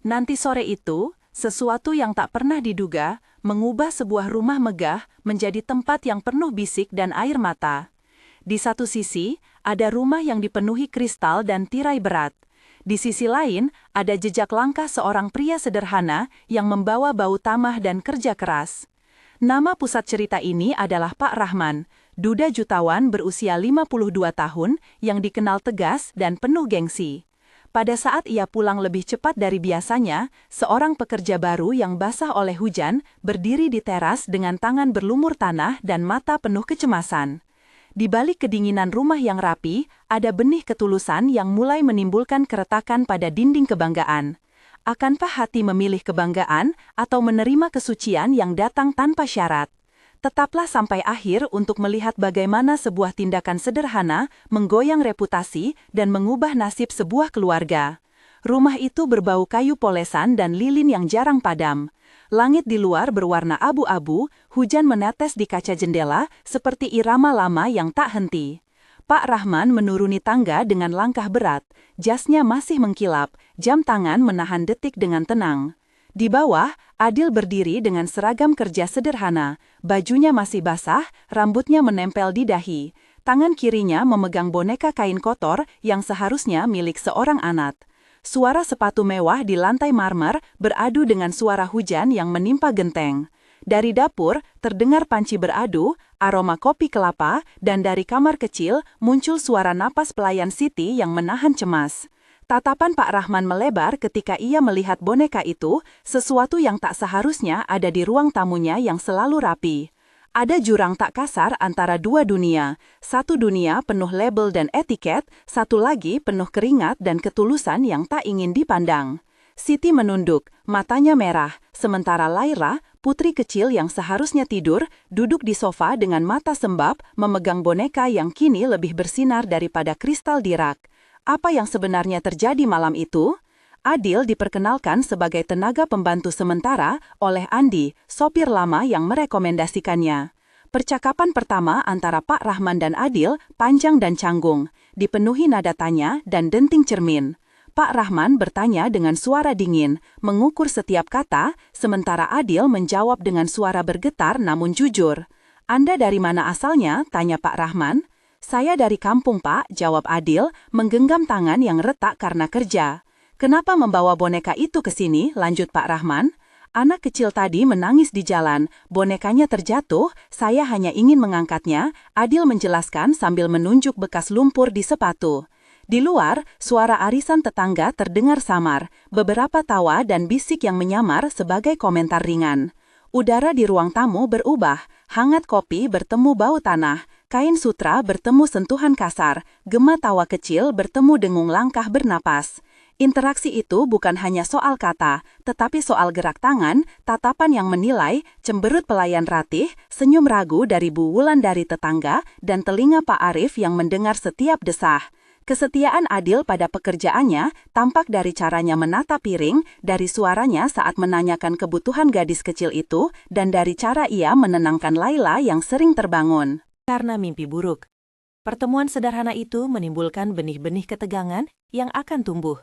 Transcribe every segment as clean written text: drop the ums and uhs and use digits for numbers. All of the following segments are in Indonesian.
Nanti sore itu, sesuatu yang tak pernah diduga, mengubah sebuah rumah megah menjadi tempat yang penuh bisik dan air mata. Di satu sisi, ada rumah yang dipenuhi kristal dan tirai berat. Di sisi lain, ada jejak langkah seorang pria sederhana yang membawa bau tamah dan kerja keras. Nama pusat cerita ini adalah Pak Rahman, duda jutawan berusia 52 tahun yang dikenal tegas dan penuh gengsi. Pada saat ia pulang lebih cepat dari biasanya, seorang pekerja baru yang basah oleh hujan berdiri di teras dengan tangan berlumur tanah dan mata penuh kecemasan. Di balik kedinginan rumah yang rapi, ada benih ketulusan yang mulai menimbulkan keretakan pada dinding kebanggaan. Akankah hati memilih kebanggaan atau menerima kesucian yang datang tanpa syarat? Tetaplah sampai akhir untuk melihat bagaimana sebuah tindakan sederhana menggoyang reputasi dan mengubah nasib sebuah keluarga. Rumah itu berbau kayu polesan dan lilin yang jarang padam. Langit di luar berwarna abu-abu, hujan menetes di kaca jendela seperti irama lama yang tak henti. Pak Rahman menuruni tangga dengan langkah berat, jasnya masih mengkilap, jam tangan menahan detik dengan tenang. Di bawah, Adil berdiri dengan seragam kerja sederhana, bajunya masih basah, rambutnya menempel di dahi. Tangan kirinya memegang boneka kain kotor yang seharusnya milik seorang anak. Suara sepatu mewah di lantai marmer beradu dengan suara hujan yang menimpa genteng. Dari dapur, terdengar panci beradu, aroma kopi kelapa, dan dari kamar kecil muncul suara napas pelayan Siti yang menahan cemas. Tatapan Pak Rahman melebar ketika ia melihat boneka itu, sesuatu yang tak seharusnya ada di ruang tamunya yang selalu rapi. Ada jurang tak kasar antara dua dunia, satu dunia penuh label dan etiket, satu lagi penuh keringat dan ketulusan yang tak ingin dipandang. Siti menunduk, matanya merah, sementara Laila, putri kecil yang seharusnya tidur, duduk di sofa dengan mata sembab, memegang boneka yang kini lebih bersinar daripada kristal di rak. Apa yang sebenarnya terjadi malam itu? Adil diperkenalkan sebagai tenaga pembantu sementara oleh Andi, sopir lama yang merekomendasikannya. Percakapan pertama antara Pak Rahman dan Adil panjang dan canggung, dipenuhi nada tanya dan denting cermin. Pak Rahman bertanya dengan suara dingin, mengukur setiap kata, sementara Adil menjawab dengan suara bergetar namun jujur. "Anda dari mana asalnya?" tanya Pak Rahman. "Saya dari kampung, Pak," jawab Adil, menggenggam tangan yang retak karena kerja. "Kenapa membawa boneka itu ke sini?" lanjut Pak Rahman. "Anak kecil tadi menangis di jalan, bonekanya terjatuh, saya hanya ingin mengangkatnya," Adil menjelaskan sambil menunjuk bekas lumpur di sepatu. Di luar, suara arisan tetangga terdengar samar, beberapa tawa dan bisik yang menyamar sebagai komentar ringan. Udara di ruang tamu berubah, hangat kopi bertemu bau tanah, kain sutra bertemu sentuhan kasar, gema tawa kecil bertemu dengung langkah bernapas. Interaksi itu bukan hanya soal kata, tetapi soal gerak tangan, tatapan yang menilai, cemberut pelayan ratih, senyum ragu dari Bu Wulan dari tetangga, dan telinga Pak Arif yang mendengar setiap desah. Kesetiaan Adil pada pekerjaannya tampak dari caranya menata piring, dari suaranya saat menanyakan kebutuhan gadis kecil itu, dan dari cara ia menenangkan Laila yang sering terbangun karena mimpi buruk. Pertemuan sederhana itu menimbulkan benih-benih ketegangan yang akan tumbuh.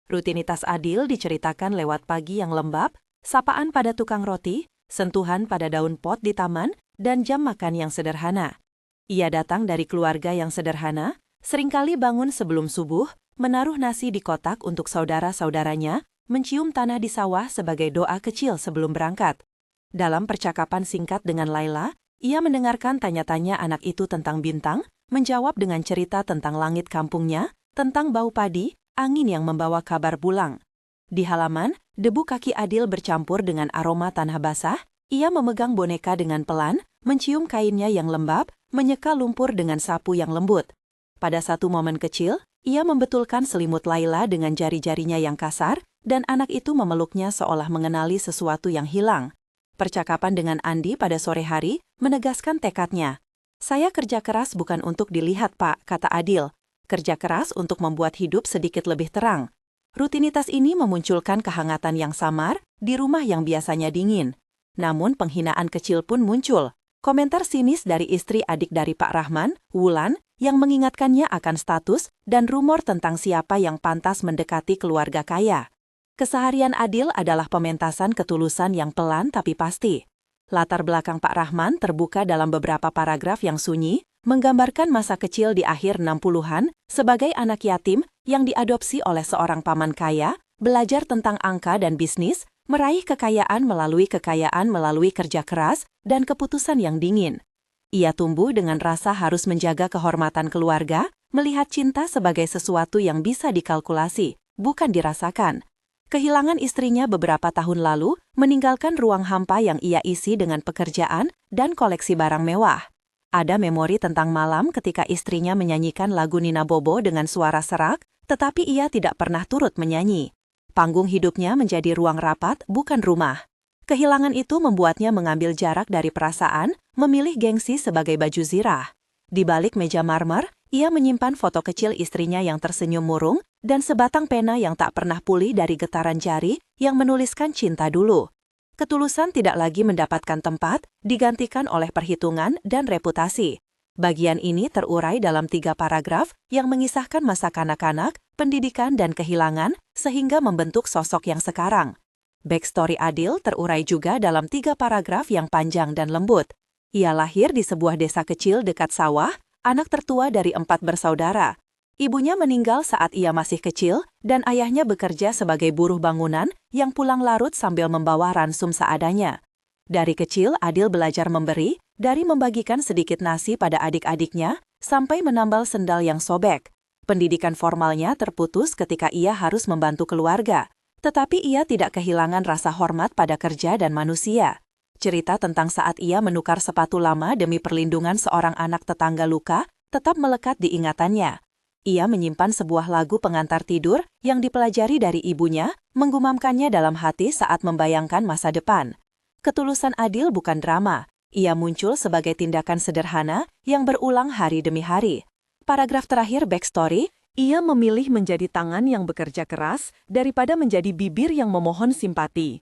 Rutinitas Adil diceritakan lewat pagi yang lembab, sapaan pada tukang roti, sentuhan pada daun pot di taman, dan jam makan yang sederhana. Ia datang dari keluarga yang sederhana, seringkali bangun sebelum subuh, menaruh nasi di kotak untuk saudara-saudaranya, mencium tanah di sawah sebagai doa kecil sebelum berangkat. Dalam percakapan singkat dengan Laila, ia mendengarkan tanya-tanya anak itu tentang bintang, menjawab dengan cerita tentang langit kampungnya, tentang bau padi, angin yang membawa kabar pulang. Di halaman, debu kaki Adil bercampur dengan aroma tanah basah, ia memegang boneka dengan pelan, mencium kainnya yang lembab, menyeka lumpur dengan sapu yang lembut. Pada satu momen kecil, ia membetulkan selimut Laila dengan jari-jarinya yang kasar, dan anak itu memeluknya seolah mengenali sesuatu yang hilang. Percakapan dengan Andi pada sore hari menegaskan tekadnya. "Saya kerja keras bukan untuk dilihat, Pak," kata Adil. "Kerja keras untuk membuat hidup sedikit lebih terang." Rutinitas ini memunculkan kehangatan yang samar di rumah yang biasanya dingin. Namun penghinaan kecil pun muncul. Komentar sinis dari istri adik dari Pak Rahman, Wulan, yang mengingatkannya akan status dan rumor tentang siapa yang pantas mendekati keluarga kaya. Keseharian Adil adalah pementasan ketulusan yang pelan tapi pasti. Latar belakang Pak Rahman terbuka dalam beberapa paragraf yang sunyi, menggambarkan masa kecil di akhir 60-an sebagai anak yatim yang diadopsi oleh seorang paman kaya, belajar tentang angka dan bisnis, meraih kekayaan melalui kerja keras dan keputusan yang dingin. Ia tumbuh dengan rasa harus menjaga kehormatan keluarga, melihat cinta sebagai sesuatu yang bisa dikalkulasi, bukan dirasakan. Kehilangan istrinya beberapa tahun lalu meninggalkan ruang hampa yang ia isi dengan pekerjaan dan koleksi barang mewah. Ada memori tentang malam ketika istrinya menyanyikan lagu Nina Bobo dengan suara serak, tetapi ia tidak pernah turut menyanyi. Panggung hidupnya menjadi ruang rapat, bukan rumah. Kehilangan itu membuatnya mengambil jarak dari perasaan, memilih gengsi sebagai baju zirah. Di balik meja marmer, ia menyimpan foto kecil istrinya yang tersenyum murung dan sebatang pena yang tak pernah pulih dari getaran jari yang menuliskan cinta dulu. Ketulusan tidak lagi mendapatkan tempat, digantikan oleh perhitungan dan reputasi. Bagian ini terurai dalam 3 paragraf yang mengisahkan masa kanak-kanak, pendidikan dan kehilangan, sehingga membentuk sosok yang sekarang. Backstory Adil terurai juga dalam 3 paragraf yang panjang dan lembut. Ia lahir di sebuah desa kecil dekat sawah, anak tertua dari 4 bersaudara. Ibunya meninggal saat ia masih kecil, dan ayahnya bekerja sebagai buruh bangunan yang pulang larut sambil membawa ransum seadanya. Dari kecil, Adil belajar memberi, dari membagikan sedikit nasi pada adik-adiknya, sampai menambal sendal yang sobek. Pendidikan formalnya terputus ketika ia harus membantu keluarga, tetapi ia tidak kehilangan rasa hormat pada kerja dan manusia. Cerita tentang saat ia menukar sepatu lama demi perlindungan seorang anak tetangga luka tetap melekat di ingatannya. Ia menyimpan sebuah lagu pengantar tidur yang dipelajari dari ibunya, menggumamkannya dalam hati saat membayangkan masa depan. Ketulusan Adil bukan drama. Ia muncul sebagai tindakan sederhana yang berulang hari demi hari. Paragraf terakhir backstory, ia memilih menjadi tangan yang bekerja keras daripada menjadi bibir yang memohon simpati.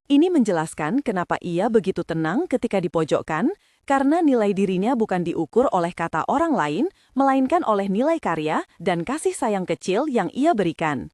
Ini menjelaskan kenapa ia begitu tenang ketika dipojokkan, karena nilai dirinya bukan diukur oleh kata orang lain, melainkan oleh nilai karya dan kasih sayang kecil yang ia berikan.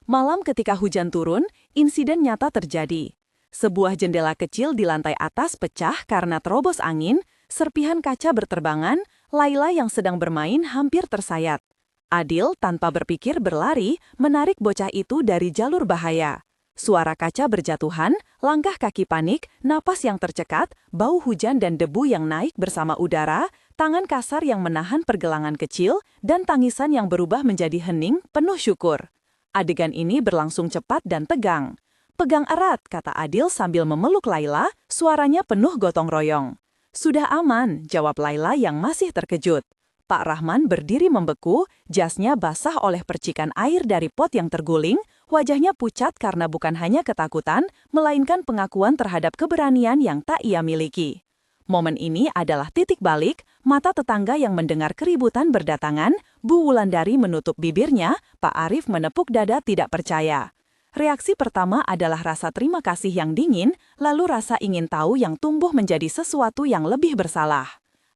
Malam ketika hujan turun, insiden nyata terjadi. Sebuah jendela kecil di lantai atas pecah karena terobos angin, serpihan kaca berterbangan, Laila yang sedang bermain hampir tersayat. Adil tanpa berpikir berlari, menarik bocah itu dari jalur bahaya. Suara kaca berjatuhan, langkah kaki panik, napas yang tercekat, bau hujan dan debu yang naik bersama udara, tangan kasar yang menahan pergelangan kecil, dan tangisan yang berubah menjadi hening penuh syukur. Adegan ini berlangsung cepat dan tegang. "Pegang erat," kata Adil sambil memeluk Laila, suaranya penuh gotong royong. "Sudah aman," jawab Laila yang masih terkejut. Pak Rahman berdiri membeku, jasnya basah oleh percikan air dari pot yang terguling, wajahnya pucat karena bukan hanya ketakutan, melainkan pengakuan terhadap keberanian yang tak ia miliki. Momen ini adalah titik balik, mata tetangga yang mendengar keributan berdatangan, Bu Wulandari menutup bibirnya, Pak Arif menepuk dada tidak percaya. Reaksi pertama adalah rasa terima kasih yang dingin, lalu rasa ingin tahu yang tumbuh menjadi sesuatu yang lebih bersalah.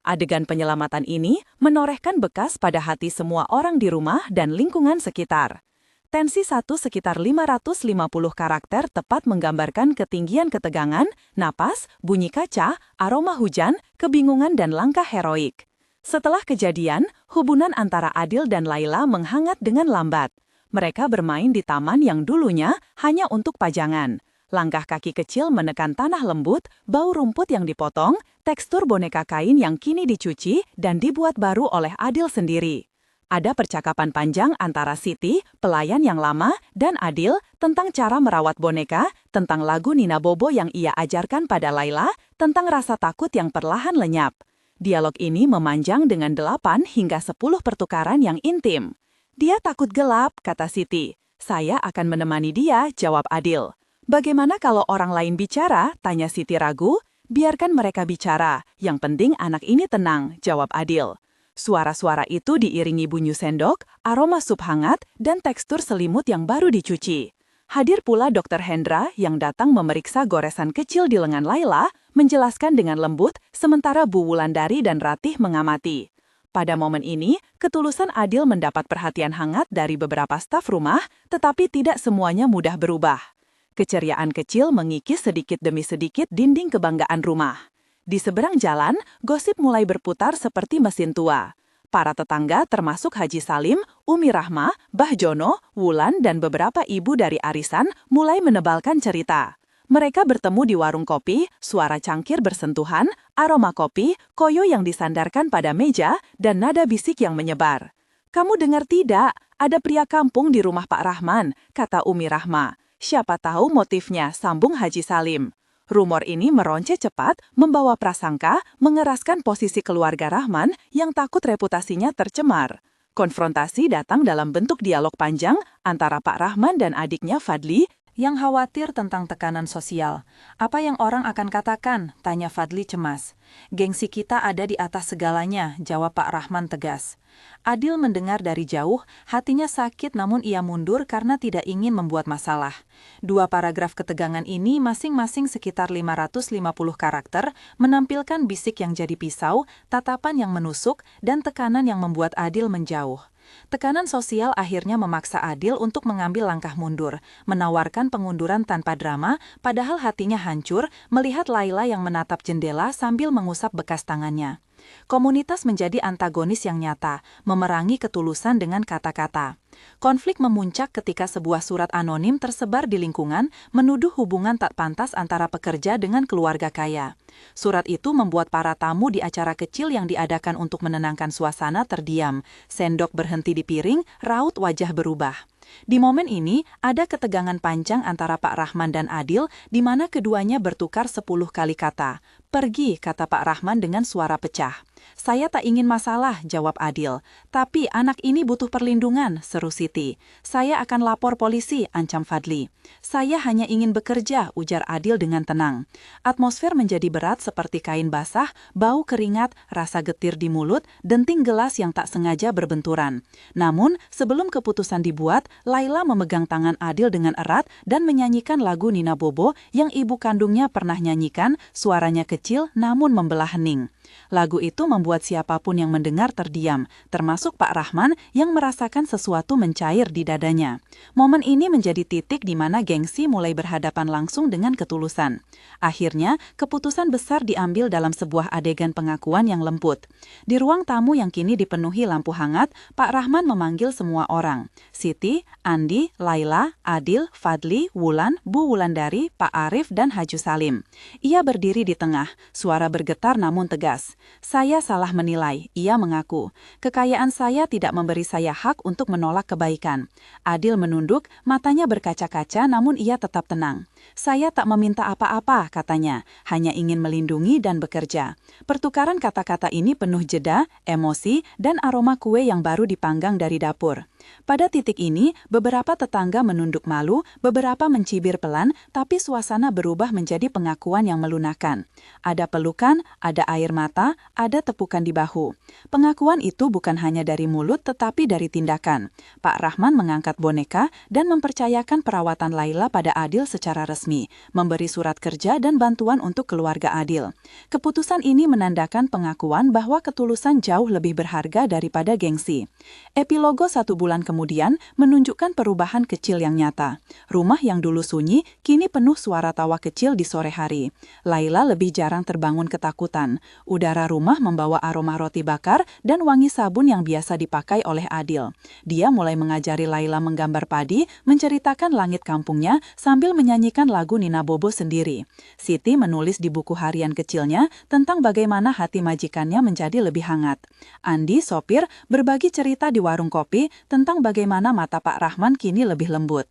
Adegan penyelamatan ini menorehkan bekas pada hati semua orang di rumah dan lingkungan sekitar. Tensi 1 sekitar 550 karakter tepat menggambarkan ketinggian ketegangan, napas, bunyi kaca, aroma hujan, kebingungan dan langkah heroik. Setelah kejadian, hubungan antara Adil dan Laila menghangat dengan lambat. Mereka bermain di taman yang dulunya hanya untuk pajangan. Langkah kaki kecil menekan tanah lembut, bau rumput yang dipotong, tekstur boneka kain yang kini dicuci dan dibuat baru oleh Adil sendiri. Ada percakapan panjang antara Siti, pelayan yang lama, dan Adil tentang cara merawat boneka, tentang lagu Nina Bobo yang ia ajarkan pada Laila, tentang rasa takut yang perlahan lenyap. Dialog ini memanjang dengan 8 hingga 10 pertukaran yang intim. "Dia takut gelap," kata Siti. "Saya akan menemani dia," jawab Adil. "Bagaimana kalau orang lain bicara?" tanya Siti ragu. "Biarkan mereka bicara, yang penting anak ini tenang," jawab Adil. Suara-suara itu diiringi bunyi sendok, aroma sup hangat, dan tekstur selimut yang baru dicuci. Hadir pula Dr. Hendra yang datang memeriksa goresan kecil di lengan Laila, menjelaskan dengan lembut, sementara Bu Wulandari dan Ratih mengamati. Pada momen ini, ketulusan Adil mendapat perhatian hangat dari beberapa staf rumah, tetapi tidak semuanya mudah berubah. Keceriaan kecil mengikis sedikit demi sedikit dinding kebanggaan rumah. Di seberang jalan, gosip mulai berputar seperti mesin tua. Para tetangga termasuk Haji Salim, Umi Rahma, Bah Jono, Wulan, dan beberapa ibu dari arisan mulai menebalkan cerita. Mereka bertemu di warung kopi, suara cangkir bersentuhan, aroma kopi, koyo yang disandarkan pada meja, dan nada bisik yang menyebar. "Kamu dengar tidak? Ada pria kampung di rumah Pak Rahman," kata Umi Rahma. "Siapa tahu motifnya," sambung Haji Salim. Rumor ini meronceh cepat, membawa prasangka, mengeraskan posisi keluarga Rahman yang takut reputasinya tercemar. Konfrontasi datang dalam bentuk dialog panjang antara Pak Rahman dan adiknya Fadli, yang khawatir tentang tekanan sosial. "Apa yang orang akan katakan?" tanya Fadli cemas. "Gengsi kita ada di atas segalanya," jawab Pak Rahman tegas. Adil mendengar dari jauh, hatinya sakit namun ia mundur karena tidak ingin membuat masalah. Dua paragraf ketegangan ini masing-masing sekitar 550 karakter, menampilkan bisik yang jadi pisau, tatapan yang menusuk, dan tekanan yang membuat Adil menjauh. Tekanan sosial akhirnya memaksa Adil untuk mengambil langkah mundur, menawarkan pengunduran tanpa drama, padahal hatinya hancur melihat Laila yang menatap jendela sambil mengusap bekas tangannya. Komunitas menjadi antagonis yang nyata, memerangi ketulusan dengan kata-kata. Konflik memuncak ketika sebuah surat anonim tersebar di lingkungan menuduh hubungan tak pantas antara pekerja dengan keluarga kaya. Surat itu membuat para tamu di acara kecil yang diadakan untuk menenangkan suasana terdiam. Sendok berhenti di piring, raut wajah berubah. Di momen ini, ada ketegangan panjang antara Pak Rahman dan Adil, di mana keduanya bertukar 10 kali kata. "Pergi," kata Pak Rahman dengan suara pecah. "Saya tak ingin masalah," jawab Adil. "Tapi anak ini butuh perlindungan," seru Siti. "Saya akan lapor polisi," ancam Fadli. "Saya hanya ingin bekerja," ujar Adil dengan tenang. Atmosfer menjadi berat seperti kain basah, bau keringat, rasa getir di mulut, denting gelas yang tak sengaja berbenturan. Namun, sebelum keputusan dibuat, Laila memegang tangan Adil dengan erat dan menyanyikan lagu Nina Bobo yang ibu kandungnya pernah nyanyikan, suaranya kecil namun membelah hening. Lagu itu membuat siapapun yang mendengar terdiam, termasuk Pak Rahman yang merasakan sesuatu mencair di dadanya. Momen ini menjadi titik di mana gengsi mulai berhadapan langsung dengan ketulusan. Akhirnya, keputusan besar diambil dalam sebuah adegan pengakuan yang lembut. Di ruang tamu yang kini dipenuhi lampu hangat, Pak Rahman memanggil semua orang. Siti, Andi, Laila, Adil, Fadli, Wulan, Bu Wulandari, Pak Arif, dan Haji Salim. Ia berdiri di tengah, suara bergetar namun tegas. "Saya salah menilai," ia mengaku. "Kekayaan saya tidak memberi saya hak untuk menolak kebaikan." Adil menunduk, matanya berkaca-kaca namun ia tetap tenang. "Saya tak meminta apa-apa," katanya, "hanya ingin melindungi dan bekerja." Pertukaran kata-kata ini penuh jeda, emosi, dan aroma kue yang baru dipanggang dari dapur. Pada titik ini, beberapa tetangga menunduk malu, beberapa mencibir pelan, tapi suasana berubah menjadi pengakuan yang melunakkan. Ada pelukan, ada air mata, ada tepukan di bahu. Pengakuan itu bukan hanya dari mulut tetapi dari tindakan. Pak Rahman mengangkat boneka dan mempercayakan perawatan Laila pada Adil secara resmi, memberi surat kerja dan bantuan untuk keluarga Adil. Keputusan ini menandakan pengakuan bahwa ketulusan jauh lebih berharga daripada gengsi. Epilogo 1 bulan kemudian menunjukkan perubahan kecil yang nyata. Rumah yang dulu sunyi kini penuh suara tawa kecil di sore hari. Laila lebih jarang terbangun ketakutan. Udara rumah membawa aroma roti bakar dan wangi sabun yang biasa dipakai oleh Adil. Dia mulai mengajari Laila menggambar padi, menceritakan langit kampungnya sambil menyanyikan lagu Nina Bobo sendiri. Siti menulis di buku harian kecilnya tentang bagaimana hati majikannya menjadi lebih hangat. Andi, sopir, berbagi cerita di warung kopi tentang bagaimana mata Pak Rahman kini lebih lembut.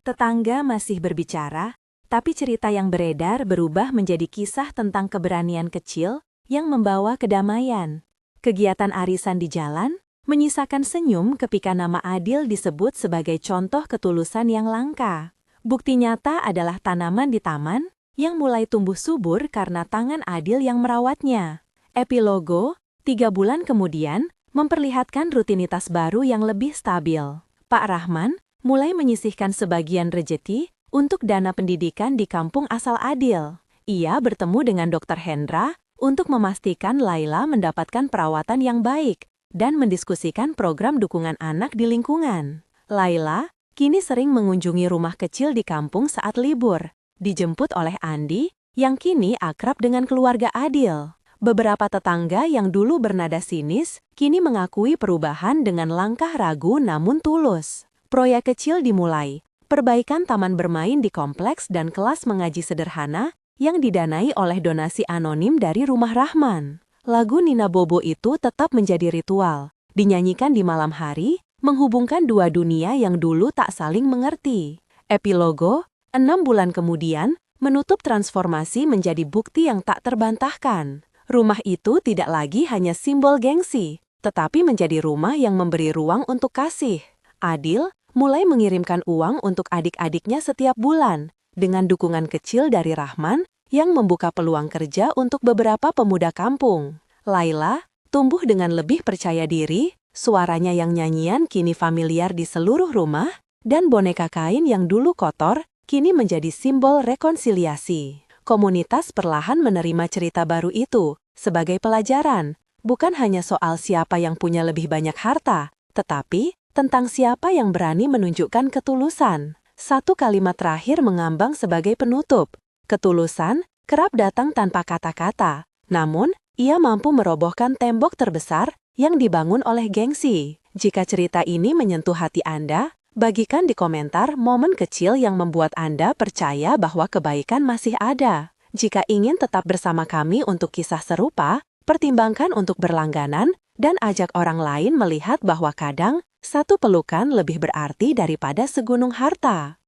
Tetangga masih berbicara, tapi cerita yang beredar berubah menjadi kisah tentang keberanian kecil yang membawa kedamaian. Kegiatan arisan di jalan menyisakan senyum ketika nama Adil disebut sebagai contoh ketulusan yang langka. Bukti nyata adalah tanaman di taman yang mulai tumbuh subur karena tangan Adil yang merawatnya. Epilogo, 3 bulan kemudian, memperlihatkan rutinitas baru yang lebih stabil. Pak Rahman mulai menyisihkan sebagian rejeki untuk dana pendidikan di kampung asal Adil. Ia bertemu dengan Dr. Hendra untuk memastikan Laila mendapatkan perawatan yang baik. dan mendiskusikan program dukungan anak di lingkungan. Laila kini sering mengunjungi rumah kecil di kampung saat libur, dijemput oleh Andi yang kini akrab dengan keluarga Adil. Beberapa tetangga yang dulu bernada sinis, kini mengakui perubahan dengan langkah ragu namun tulus. Proyek kecil dimulai, perbaikan taman bermain di kompleks dan kelas mengaji sederhana yang didanai oleh donasi anonim dari Rumah Rahman. Lagu Nina Bobo itu tetap menjadi ritual, dinyanyikan di malam hari, menghubungkan dua dunia yang dulu tak saling mengerti. Epilogo, 6 bulan kemudian, menutup transformasi menjadi bukti yang tak terbantahkan. Rumah itu tidak lagi hanya simbol gengsi, tetapi menjadi rumah yang memberi ruang untuk kasih. Adil mulai mengirimkan uang untuk adik-adiknya setiap bulan, dengan dukungan kecil dari Rahman yang membuka peluang kerja untuk beberapa pemuda kampung. Laila tumbuh dengan lebih percaya diri, suaranya yang nyanyian kini familiar di seluruh rumah, dan boneka kain yang dulu kotor kini menjadi simbol rekonsiliasi. Komunitas perlahan menerima cerita baru itu sebagai pelajaran, bukan hanya soal siapa yang punya lebih banyak harta, tetapi tentang siapa yang berani menunjukkan ketulusan. Satu kalimat terakhir mengambang sebagai penutup. Ketulusan kerap datang tanpa kata-kata, namun ia mampu merobohkan tembok terbesar yang dibangun oleh gengsi. Jika cerita ini menyentuh hati Anda, bagikan di komentar momen kecil yang membuat Anda percaya bahwa kebaikan masih ada. Jika ingin tetap bersama kami untuk kisah serupa, pertimbangkan untuk berlangganan dan ajak orang lain melihat bahwa kadang satu pelukan lebih berarti daripada segunung harta.